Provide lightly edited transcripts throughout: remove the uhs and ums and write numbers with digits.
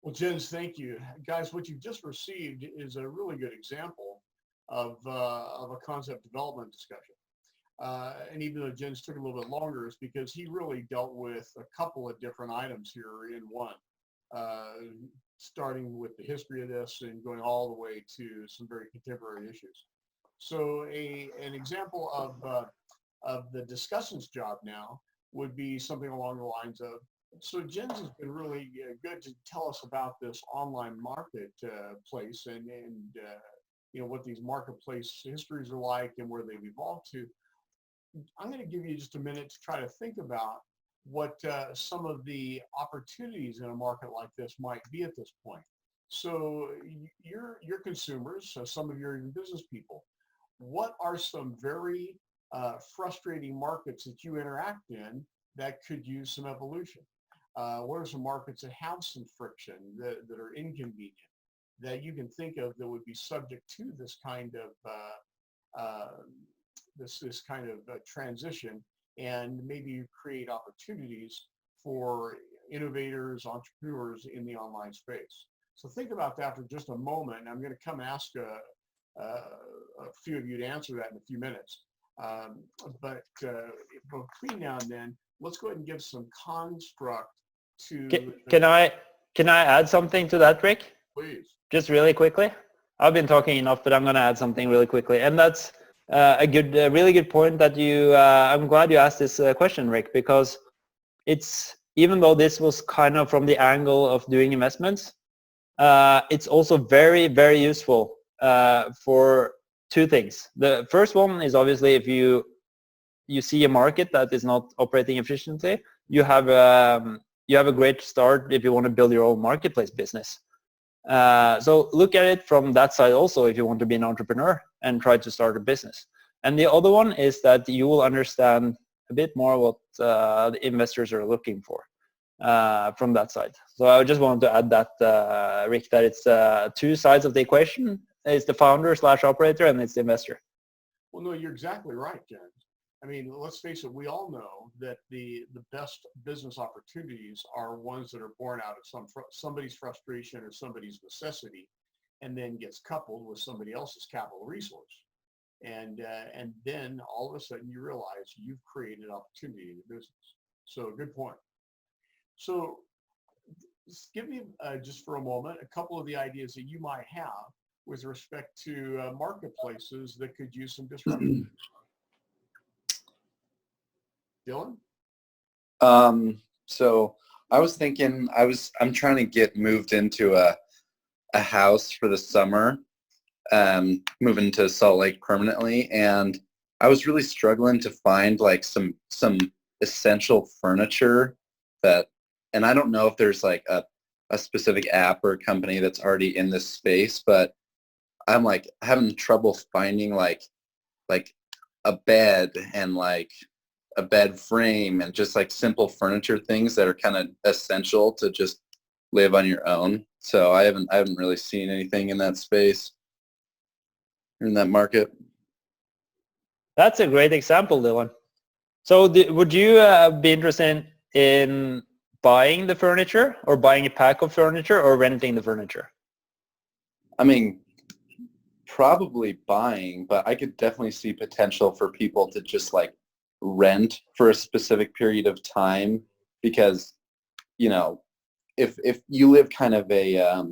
Well, Jens, thank you. Guys, what you've just received is a really good example of a concept development discussion. And even though Jens took a little bit longer, it's because he really dealt with a couple of different items here in one, uh, starting with the history of this and going all the way to some very contemporary issues. So an example of the discussant's job now would be something along the lines of, so Jens has been really good to tell us about this online market place and you know what these marketplace histories are like and where they've evolved to. I'm going to give you just a minute to try to think about what some of the opportunities in a market like this might be at this point. So your consumers, so some of your even business people, what are some very frustrating markets that you interact in that could use some evolution? What are some markets that have some friction that are inconvenient that you can think of that would be subject to this kind of this kind of transition, and maybe create opportunities for innovators, entrepreneurs in the online space. So think about that for just a moment. And I'm going to come ask a few of you to answer that in a few minutes. But between now and then, let's go ahead and give some construct to. Can I add something to that, Rick? Please. Just really quickly. I've been talking enough, but I'm going to add something really quickly, and that's a really good point that you. I'm glad you asked this question, Rick, because it's, even though this was kind of from the angle of doing investments, it's also very, very useful for two things. The first one is obviously if you see a market that is not operating efficiently, you have a great start if you want to build your own marketplace business. So look at it from that side also if you want to be an entrepreneur and try to start a business. And the other one is that you will understand a bit more what the investors are looking for from that side. So I just wanted to add that, Rick, that it's two sides of the equation. It's the founder / operator, and it's the investor. Well, no, you're exactly right, Jen. I mean, let's face it, we all know that the best business opportunities are ones that are born out of somebody's frustration or somebody's necessity, and then gets coupled with somebody else's capital resource. And then all of a sudden you realize you've created opportunity in the business. So good point. So give me just for a moment a couple of the ideas that you might have with respect to marketplaces that could use some disruption. Dylan? So I was thinking, I'm trying to get moved into a house for the summer, moving to Salt Lake permanently, and I was really struggling to find like some essential furniture that, and I don't know if there's like a specific app or company that's already in this space, but I'm like having trouble finding like a bed and like a bed frame and just like simple furniture things that are kind of essential to just live on your own. So I haven't really seen anything in that space, in that market. That's a great example, Dylan. So would you be interested in buying the furniture, or buying a pack of furniture, or renting the furniture? I mean, probably buying, but I could definitely see potential for people to just like rent for a specific period of time, because, you know, if you live kind of a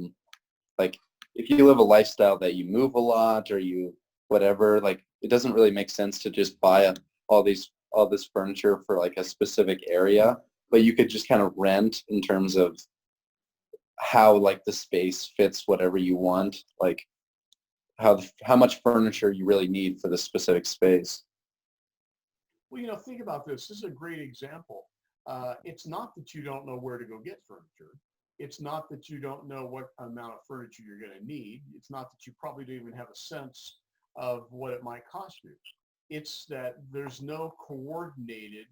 like if you live a lifestyle that you move a lot or you whatever, like it doesn't really make sense to just buy all this furniture for like a specific area, but you could just kind of rent in terms of how like the space fits whatever you want, like how much furniture you really need for the specific space. Well, you know, think about this. This is a great example. It's not that you don't know where to go get furniture. It's not that you don't know what amount of furniture you're going to need. It's not that you probably don't even have a sense of what it might cost you. It's that there's no coordinated,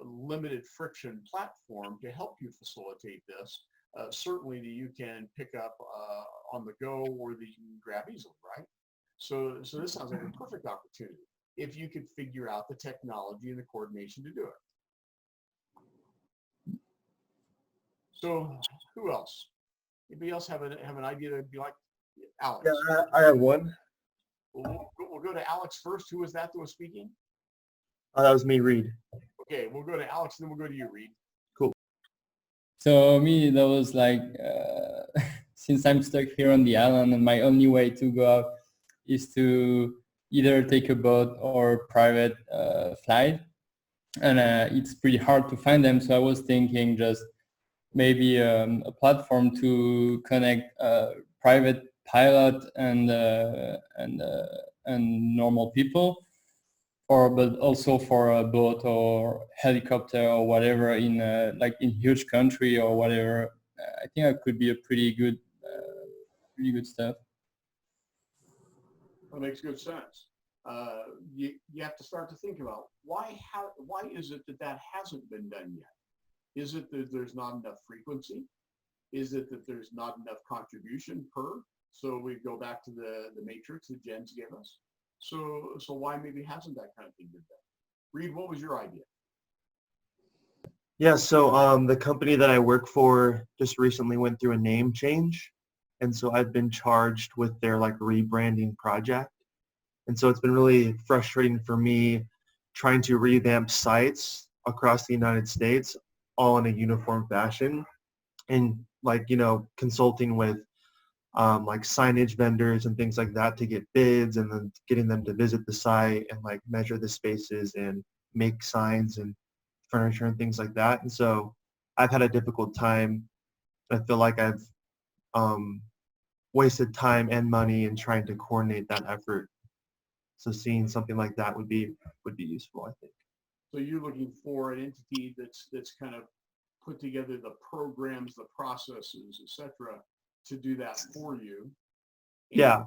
limited friction platform to help you facilitate this. Certainly that you can pick up on the go, or that you can grab easily, right? So this sounds like a perfect opportunity if you could figure out the technology and the coordination to do it. So who else? Anybody else have an idea that'd be like Alex? Yeah, I have one. We'll go to Alex first. Who was that was speaking? That was me, Reed. Okay, we'll go to Alex, and then we'll go to you, Reed. So me, that was like, since I'm stuck here on the island and my only way to go out is to either take a boat or private flight, and it's pretty hard to find them. So I was thinking just maybe a platform to connect private pilot and normal people, but also for a boat or helicopter or whatever in like in huge country or whatever. I think that could be a pretty good stuff. That makes good sense. You have to start to think about why is it that hasn't been done yet? Is it that there's not enough frequency? Is it that there's not enough contribution per? So we go back to the matrix that Jens gave us. So why maybe hasn't that kind of thing been done? Reed, what was your idea? Yeah, so the company that I work for just recently went through a name change. And so I've been charged with their like rebranding project. And so it's been really frustrating for me trying to revamp sites across the United States all in a uniform fashion, and like, you know, consulting with like signage vendors and things like that to get bids, and then getting them to visit the site and like measure the spaces and make signs and furniture and things like that. And so I've had a difficult time. I feel like I've wasted time and money in trying to coordinate that effort. So seeing something like that would be useful, I think. So you're looking for an entity that's kind of put together the programs, the processes, etc., to do that for you. Yeah.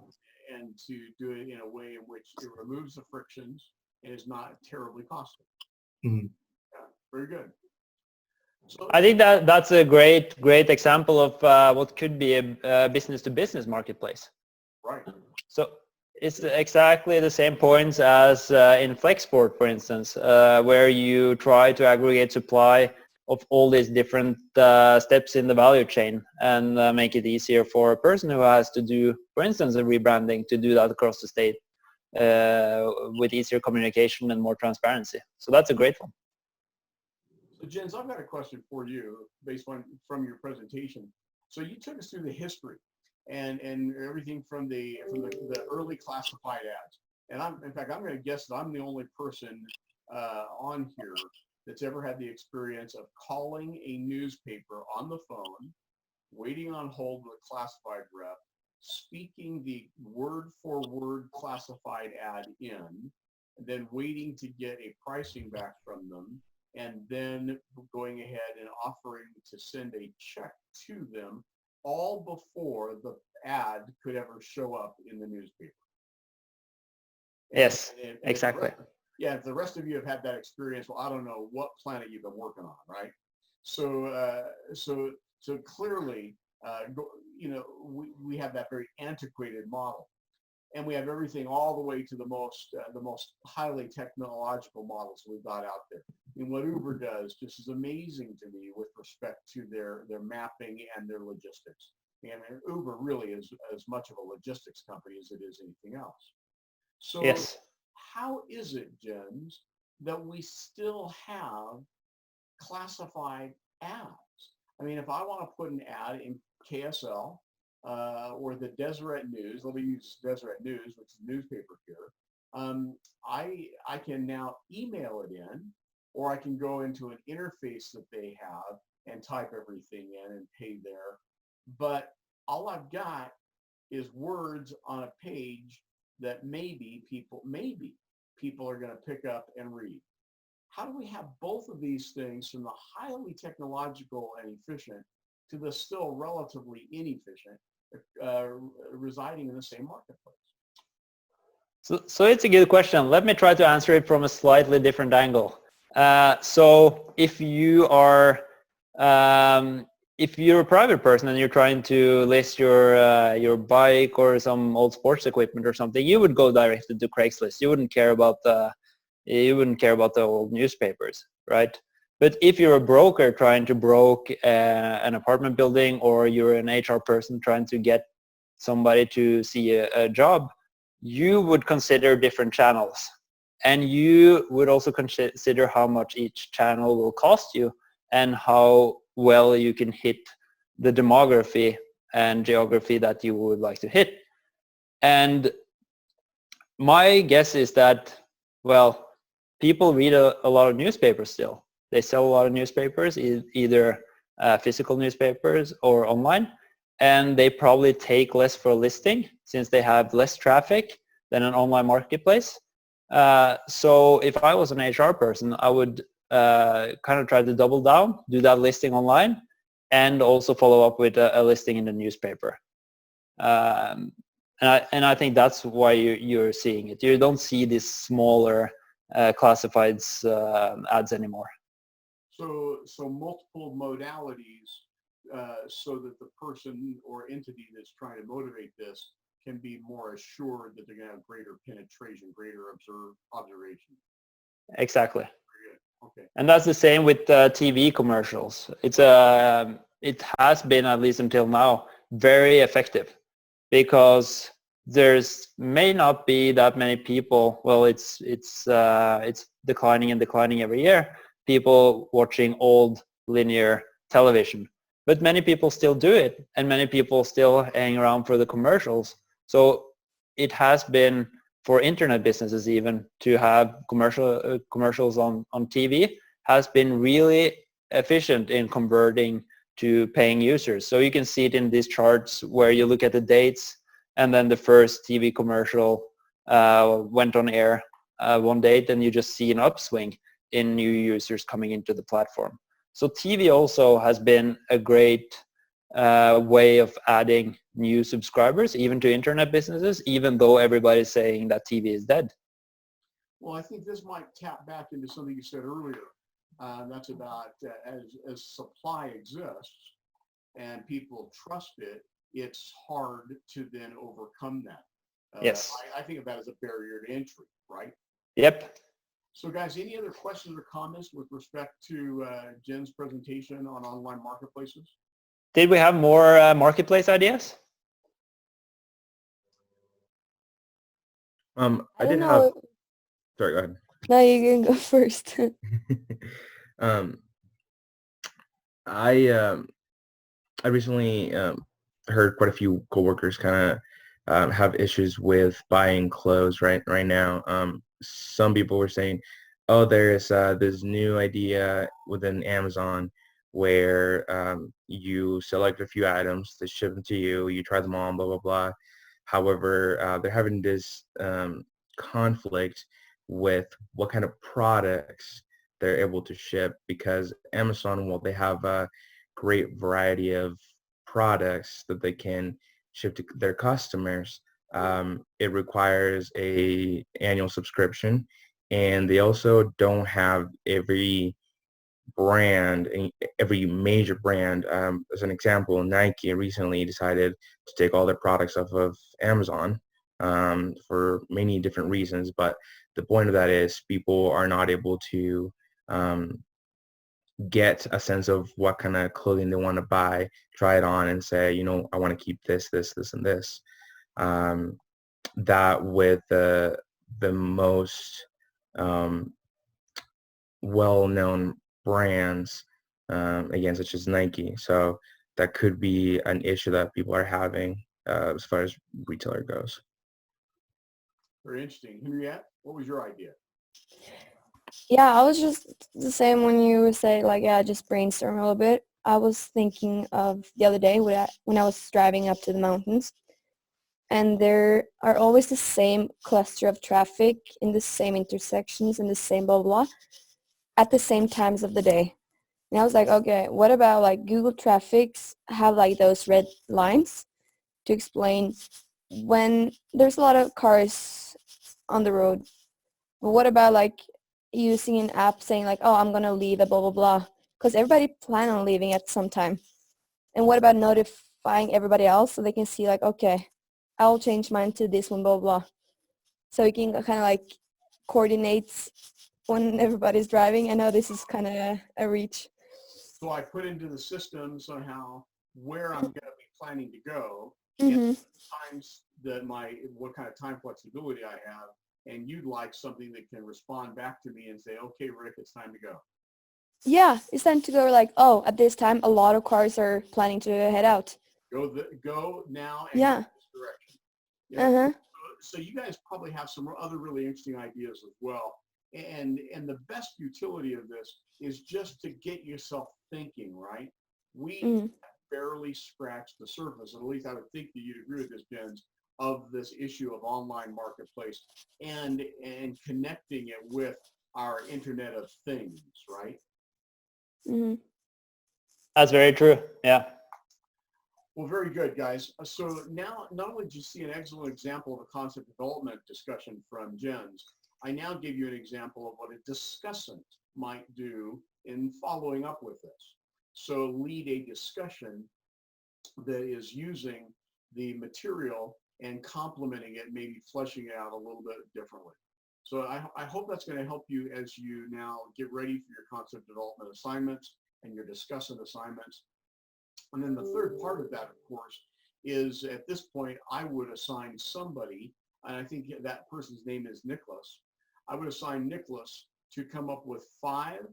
And to do it in a way in which it removes the frictions and is not terribly costly. Mm-hmm. Yeah, very good. So, I think that's a great example of what could be a business-to-business marketplace. right. So it's exactly the same points as in Flexport, for instance, where you try to aggregate supply of all these different steps in the value chain and make it easier for a person who has to do, for instance, a rebranding, to do that across the state with easier communication and more transparency. So that's a great one. So Jens, I've got a question for you based on from your presentation. So you took us through the history and everything from the early classified ads. And in fact, I'm going to guess that I'm the only person on here that's ever had the experience of calling a newspaper on the phone, waiting on hold with a classified rep, speaking the word-for-word classified ad in, and then waiting to get a pricing back from them, and then going ahead and offering to send a check to them, all before the ad could ever show up in the newspaper. Yes, and exactly. Yeah, if the rest of you have had that experience, well, I don't know what planet you've been working on, right? So, so clearly, you know, we have that very antiquated model, and we have everything all the way to the most highly technological models we've got out there. And what Uber does just is amazing to me with respect to their mapping and their logistics. And Uber really is as much of a logistics company as it is anything else. So Yes. how is it, Jens, that we still have classified ads? I mean, if I want to put an ad in KSL or the Deseret News, let me use Deseret News, which is a newspaper here, I can now email it in, or I can go into an interface that they have and type everything in and pay there. But all I've got is words on a page that maybe people are going to pick up and read. How do we have both of these things, from the highly technological and efficient to the still relatively inefficient, residing in the same marketplace? So it's a good question. Let me try to answer it from a slightly different angle. So if you are if you're a private person and you're trying to list your bike or some old sports equipment or something, you would go directly to Craigslist. You wouldn't care about the old newspapers, right? But if you're a broker trying to broke an apartment building, or you're an HR person trying to get somebody to see a job, you would consider different channels. And you would also consider how much each channel will cost you and how well you can hit the demography and geography that you would like to hit. And my guess is that, well, people read a lot of newspapers still. They sell a lot of newspapers, either physical newspapers or online, and they probably take less for a listing since they have less traffic than an online marketplace. So if I was an HR person, I would kind of try to double down, do that listing online, and also follow up with a listing in the newspaper. And I think that's why you're seeing it. You don't see these smaller classifieds ads anymore. So multiple modalities, so that the person or entity that's trying to motivate this can be more assured that they're going to have greater penetration, greater observation. Exactly. Okay. And that's the same with TV commercials. It has been, at least until now, very effective, because there's may not be that many people. Well, it's declining and declining every year. People watching old linear television, but many people still do it, and many people still hang around for the commercials. So it has been, for internet businesses even, to have commercials on TV has been really efficient in converting to paying users. So you can see it in these charts where you look at the dates, and then the first TV commercial went on air one date, and you just see an upswing in new users coming into the platform. So TV also has been a great way of adding new subscribers, even to internet businesses, even though everybody's saying that TV is dead. Well, I think this might tap back into something you said earlier. That's about as supply exists and people trust it, it's hard to then overcome that. Yes. I think of that as a barrier to entry, right? Yep. So guys, any other questions or comments with respect to Jen's presentation on online marketplaces? Did we have more marketplace ideas? I don't did know. have. Sorry, go ahead. No, you can go first. I recently heard quite a few coworkers kind of have issues with buying clothes right now. Some people were saying, "Oh, there's this new idea within Amazon where you select a few items, they ship them to you, you try them on, blah blah blah." However, they're having this conflict with what kind of products they're able to ship, because Amazon, while they have a great variety of products that they can ship to their customers, it requires a annual subscription, and they also don't have every brand, every major brand. As an example, Nike recently decided to take all their products off of Amazon for many different reasons, but the point of that is people are not able to get a sense of what kind of clothing they want to buy, try it on, and say, you know, I want to keep this, and this. That with the most well-known brands, again, such as Nike. So that could be an issue that people are having as far as retailer goes. Very interesting. Henriette, what was your idea? Yeah, I was just the same when you were saying, like, yeah, just brainstorm a little bit. I was thinking of the other day when I was driving up to the mountains, and there are always the same cluster of traffic in the same intersections and the same blah, blah, blah, at the same times of the day. And I was like, okay, what about like Google Traffics have like those red lines to explain when there's a lot of cars on the road. But what about like using an app saying like, oh, I'm going to leave at blah, blah, blah, because everybody plan on leaving at some time. And what about notifying everybody else so they can see like, okay, I'll change mine to this one, blah, blah. So you can kind of like coordinate when everybody's driving. I know this is kind of a reach. So I put into the system somehow where I'm going to be planning to go, Hmm. and times that what kind of time flexibility I have, and you'd like something that can respond back to me and say, okay, Rick, it's time to go. Yeah, it's time to go, like, oh, at this time, a lot of cars are planning to head out. Go now and Yeah. go this direction. Yeah. Uh-huh. So you guys probably have some other really interesting ideas as well. And the best utility of this is just to get yourself thinking, right? We Mhm. barely scratched the surface, and at least I would think that you'd agree with this, Jens, of this issue of online marketplace and connecting it with our Internet of Things, right? Hmm. That's very true. Yeah. Well, very good, guys. So now, not only did you see an excellent example of a concept development discussion from Jens, I now give you an example of what a discussant might do in following up with this. So lead a discussion that is using the material and complementing it, maybe fleshing it out a little bit differently. So I hope that's going to help you as you now get ready for your concept development assignments and your discussant assignments. And then the third part of that, of course, is at this point, I would assign somebody, and I think that person's name is Nicholas. I would assign Nicholas to come up with 5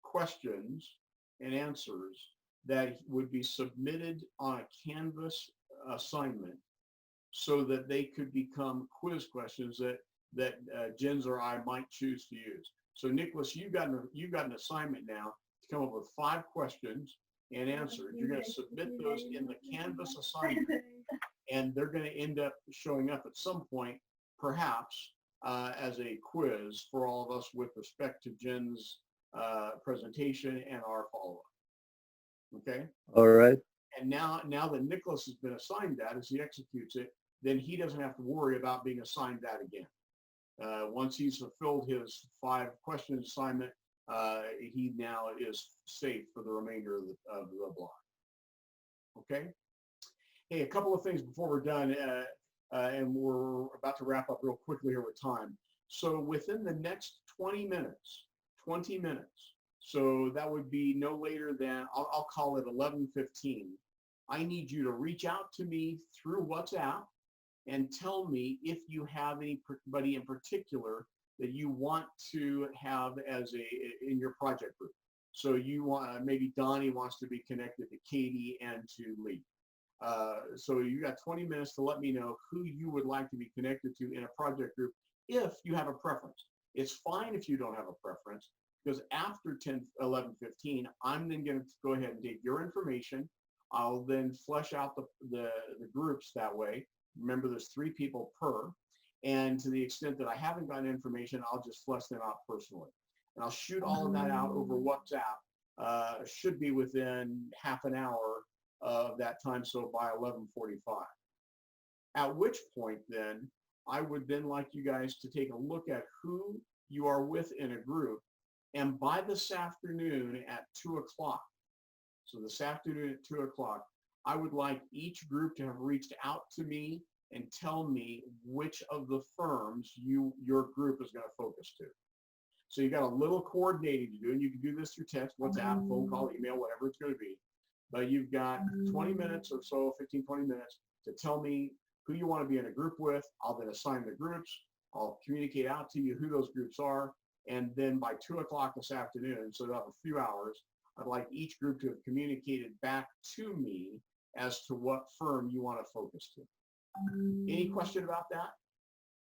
questions and answers that would be submitted on a Canvas assignment so that they could become quiz questions that Jens or I might choose to use. So Nicholas, you've got an assignment now to come up with 5 questions and answers. You're going to submit those in the Canvas assignment, and they're going to end up showing up at some point, perhaps as a quiz for all of us with respect to Jen's presentation and our follow-up. Okay? All right. And now that Nicholas has been assigned that, as he executes it, then he doesn't have to worry about being assigned that again. Once he's fulfilled his 5 question assignment, he now is safe for the remainder of the block. Okay? Hey, a couple of things before we're done, and we're about to wrap up real quickly here with time. So within the next 20 minutes, so that would be no later than, I'll call it 11:15. I need you to reach out to me through WhatsApp and tell me if you have anybody in particular that you want to have as in your project group. So you want, maybe Donnie wants to be connected to Katie and to Lee. So you got 20 minutes to let me know who you would like to be connected to in a project group if you have a preference. It's fine if you don't have a preference, because after 11:15, I'm then going to go ahead and take your information. I'll then flesh out the groups that way. Remember, there's 3 people per. And to the extent that I haven't gotten information, I'll just flesh them out personally. And I'll shoot all of that out over WhatsApp. Should be within half an hour of that time, so by 11:45. At which point then, I would then like you guys to take a look at who you are with in a group. And by this afternoon at 2 o'clock, so this afternoon at 2 o'clock, I would like each group to have reached out to me and tell me which of the firms your group is going to focus to. So you got a little coordinating to do, and you can do this through text, WhatsApp, phone call, email, whatever it's going to be. But you've got 20 minutes or so, 15, 20 minutes to tell me who you want to be in a group with. I'll then assign the groups. I'll communicate out to you who those groups are. And then by 2 o'clock this afternoon, so about a few hours, I'd like each group to have communicated back to me as to what firm you want to focus to. Any question about that?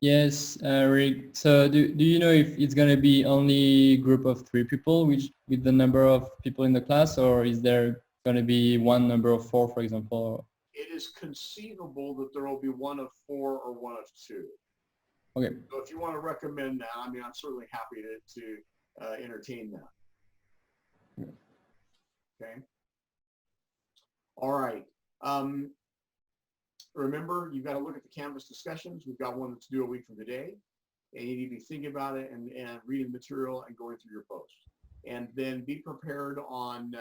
Yes, Rick. So do you know if it's going to be only group of 3 people with the number of people in the class, or is there going to be one number of 4, for example? It is conceivable that there will be one of 4 or one of 2. Okay. So if you want to recommend that, I mean, I'm certainly happy to entertain that. Okay. All right. Remember, you've got to look at the Canvas discussions. We've got one that's due a week from today. And you need to be thinking about it and reading the material and going through your post. And then be prepared on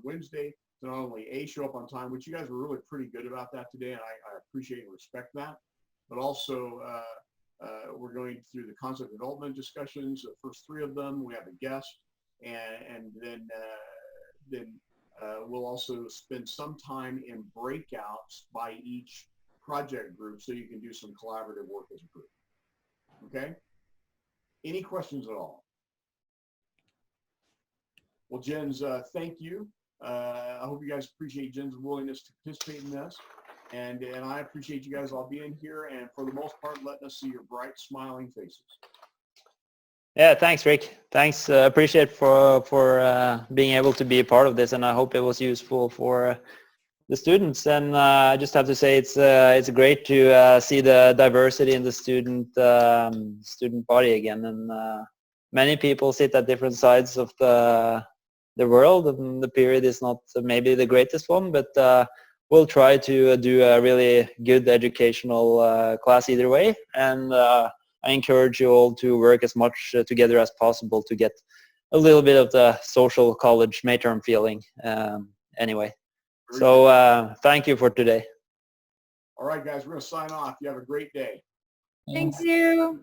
Wednesday to not only show up on time, which you guys were really pretty good about that today, and I appreciate and respect that, but also we're going through the concept development discussions, the first 3 of them. We have a guest, and then we'll also spend some time in breakouts by each project group so you can do some collaborative work as a group. Okay? Any questions at all? Well, Jens, thank you. I hope you guys appreciate Jen's willingness to participate in this. And I appreciate you guys all being here and for the most part, letting us see your bright, smiling faces. Yeah, thanks, Rick. Thanks. Appreciate for being able to be a part of this, and I hope it was useful for the students. And I just have to say it's great to see the diversity in the student body again. And many people sit at different sides of the world, and the period is not maybe the greatest one, but we'll try to do a really good educational class either way. And I encourage you all to work as much together as possible to get a little bit of the social college midterm feeling anyway. So thank you for today. All right, guys, we're going to sign off. You have a great day. Thank you.